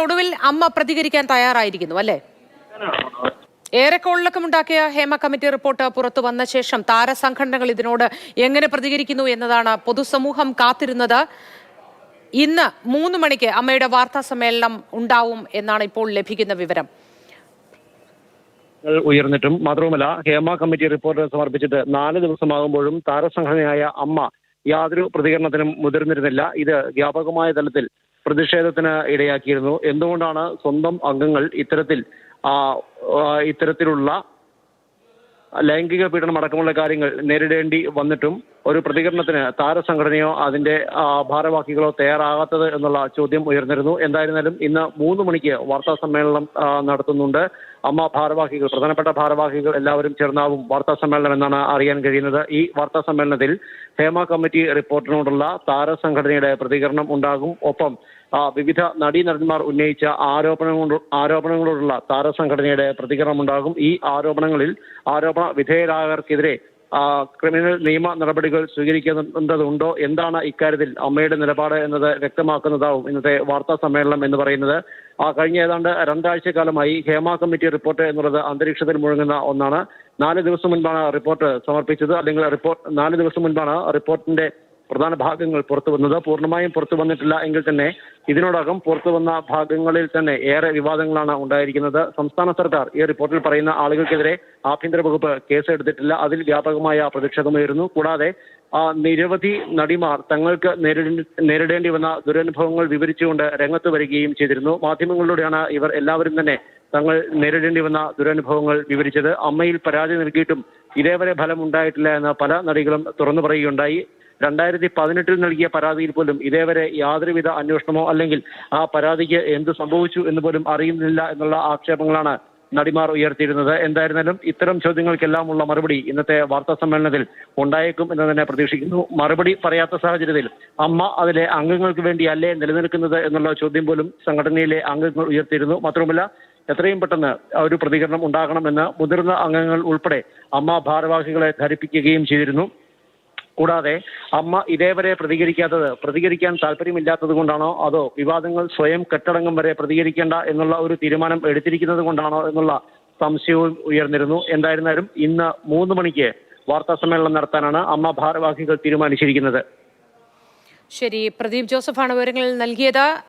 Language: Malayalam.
ഒടുവിൽ അമ്മ പ്രതികരിക്കാൻ തയ്യാറായിരിക്കുന്നു അല്ലേ? ഏറെ കോളിളക്കമുണ്ടാക്കിയ ഹേമ കമ്മിറ്റി റിപ്പോർട്ട് പുറത്തു വന്ന ശേഷം താരസംഘടനകൾ ഇതിനോട് എങ്ങനെ പ്രതികരിക്കുന്നു എന്നതാണ് പൊതുസമൂഹം കാത്തിരുന്നത്. ഇന്ന് 3 മണിക്ക് അമ്മയുടെ വാർത്താ സമ്മേളനം ഉണ്ടാവും എന്നാണ് ഇപ്പോൾ ലഭിക്കുന്ന വിവരം. ഉയർന്നിട്ടും മാത്രവുമല്ല, ഹേമ കമ്മിറ്റി റിപ്പോർട്ട് സമർപ്പിച്ചിട്ട് 4 ദിവസമാകുമ്പോഴും താരസംഘടനയായ അമ്മ യാതൊരു പ്രതികരണത്തിനും മുതിർന്നിരുന്നില്ല. ഇത് വ്യാപകമായ തലത്തിൽ പ്രതിഷേധത്തിന് ഇടയാക്കിയിരുന്നു. എന്തുകൊണ്ടാണ് സ്വന്തം അംഗങ്ങൾ ഇത്തരത്തിലുള്ള ലൈംഗിക പീഡനം അടക്കമുള്ള കാര്യങ്ങൾ നേരിടേണ്ടി വന്നിട്ടും ഒരു പ്രതികരണത്തിന് താരസംഘടനയോ അതിന്റെ ഭാരവാഹികളോ തയ്യാറാകാത്തത് എന്നുള്ള ചോദ്യം ഉയർന്നിരുന്നു. എന്തായിരുന്നാലും ഇന്ന് 3 മണിക്ക് വാർത്താ സമ്മേളനം നടത്തുന്നുണ്ട്. അമ്മ ഭാരവാഹികൾ, പ്രധാനപ്പെട്ട ഭാരവാഹികൾ എല്ലാവരും ചേർന്നാവും വാർത്താ സമ്മേളനം എന്നാണ് അറിയാൻ കഴിയുന്നത്. ഈ വാർത്താ സമ്മേളനത്തിൽ ഹേമ കമ്മിറ്റി റിപ്പോർട്ടിനോടുള്ള താരസംഘടനയുടെ പ്രതികരണം ഉണ്ടാകും. ഒപ്പം വിവിധ നടീനടന്മാർ ഉന്നയിച്ച ആരോപണങ്ങളോടുള്ള താരസംഘടനയുടെ പ്രതികരണം ഉണ്ടാകും. ഈ ആരോപണ വിധേയരായവർക്കെതിരെ ക്രിമിനൽ നിയമ നടപടികൾ സ്വീകരിക്കേണ്ടതുണ്ടോ, എന്താണ് ഇക്കാര്യത്തിൽ അമ്മയുടെ നിലപാട് എന്നത് വ്യക്തമാക്കുന്നതാവും ഇന്നത്തെ വാർത്താ സമ്മേളനം എന്ന് പറയുന്നത്. കഴിഞ്ഞ ഏതാണ്ട് 2 ആഴ്ചക്കാലമായി ഹേമ കമ്മിറ്റി റിപ്പോർട്ട് എന്നുള്ളത് അന്തരീക്ഷത്തിൽ മുഴങ്ങുന്ന ഒന്നാണ്. 4 ദിവസം മുൻപാണ് റിപ്പോർട്ട് സമർപ്പിച്ചത്, അല്ലെങ്കിൽ 4 ദിവസം മുൻപാണ് റിപ്പോർട്ടിന്റെ പ്രധാന ഭാഗങ്ങൾ പുറത്തു വന്നത്. പൂർണ്ണമായും പുറത്തു വന്നിട്ടില്ല എങ്കിൽ തന്നെ ഇതിനോടകം പുറത്തു വന്ന ഭാഗങ്ങളിൽ തന്നെ ഏറെ വിവാദങ്ങളാണ് ഉണ്ടായിരിക്കുന്നത്. സംസ്ഥാന സർക്കാർ ഈ റിപ്പോർട്ടിൽ പറയുന്ന ആളുകൾക്കെതിരെ ആഭ്യന്തര വകുപ്പ് കേസ് എടുത്തിട്ടില്ല. അതിൽ വ്യാപകമായ പ്രതിഷേധമായിരുന്നു. കൂടാതെ നിരവധി നടിമാർ തങ്ങൾക്ക് നേരിടേണ്ടി വന്ന ദുരനുഭവങ്ങൾ വിവരിച്ചുകൊണ്ട് രംഗത്ത് വരികയും ചെയ്തിരുന്നു. മാധ്യമങ്ങളിലൂടെയാണ് ഇവർ എല്ലാവരും തന്നെ തങ്ങൾ നേരിടേണ്ടി വന്ന ദുരനുഭവങ്ങൾ വിവരിച്ചത്. അമ്മയിൽ പരാതി നൽകിയിട്ടും ഇതേവരെ ഫലമുണ്ടായിട്ടില്ല എന്ന് പല നടികളും തുറന്നു പറയുകയുണ്ടായി. 2018 നൽകിയ പരാതിയിൽ പോലും ഇതേവരെ യാതൊരുവിധ അന്വേഷണമോ അല്ലെങ്കിൽ ആ പരാതിക്ക് എന്ത് സംഭവിച്ചു എന്ന് പോലും അറിയുന്നില്ല എന്നുള്ള ആക്ഷേപങ്ങളാണ് നടിമാർ ഉയർത്തിയിരുന്നത്. എന്തായിരുന്നാലും ഇത്തരം ചോദ്യങ്ങൾക്കെല്ലാമുള്ള മറുപടി ഇന്നത്തെ വാർത്താ സമ്മേളനത്തിൽ ഉണ്ടായേക്കും എന്ന് തന്നെ പ്രതീക്ഷിക്കുന്നു. മറുപടി പറയാത്ത സാഹചര്യത്തിൽ അമ്മ അതിലെ അംഗങ്ങൾക്ക് വേണ്ടിയല്ലേ നിലനിൽക്കുന്നത് എന്നുള്ള ചോദ്യം പോലും സംഘടനയിലെ അംഗങ്ങൾ ഉയർത്തിയിരുന്നു. മാത്രമല്ല, എത്രയും പെട്ടെന്ന് ഒരു പ്രതികരണം ഉണ്ടാകണമെന്ന് മുതിർന്ന അംഗങ്ങൾ ഉൾപ്പെടെ അമ്മ ഭാരവാഹികളെ ധരിപ്പിക്കുകയും ചെയ്തിരുന്നു. കൂടാതെ അമ്മ ഇതേവരെ പ്രതികരിക്കാൻ താല്പര്യമില്ലാത്തത് കൊണ്ടാണോ, അതോ വിവാദങ്ങൾ സ്വയം കെട്ടടങ്ങും വരെ പ്രതികരിക്കേണ്ട എന്നുള്ള ഒരു തീരുമാനം എടുത്തിരിക്കുന്നത് കൊണ്ടാണോ എന്നുള്ള സംശയവും ഉയർന്നിരുന്നു. എന്തായിരുന്നാലും ഇന്ന് 3 മണിക്ക് വാർത്താ സമ്മേളനം നടത്താനാണ് അമ്മ ഭാരവാഹികൾ തീരുമാനിച്ചിരിക്കുന്നത്. ശരി, പ്രദീപ് ജോസഫാണ് വിവരങ്ങൾ നൽകിയത്.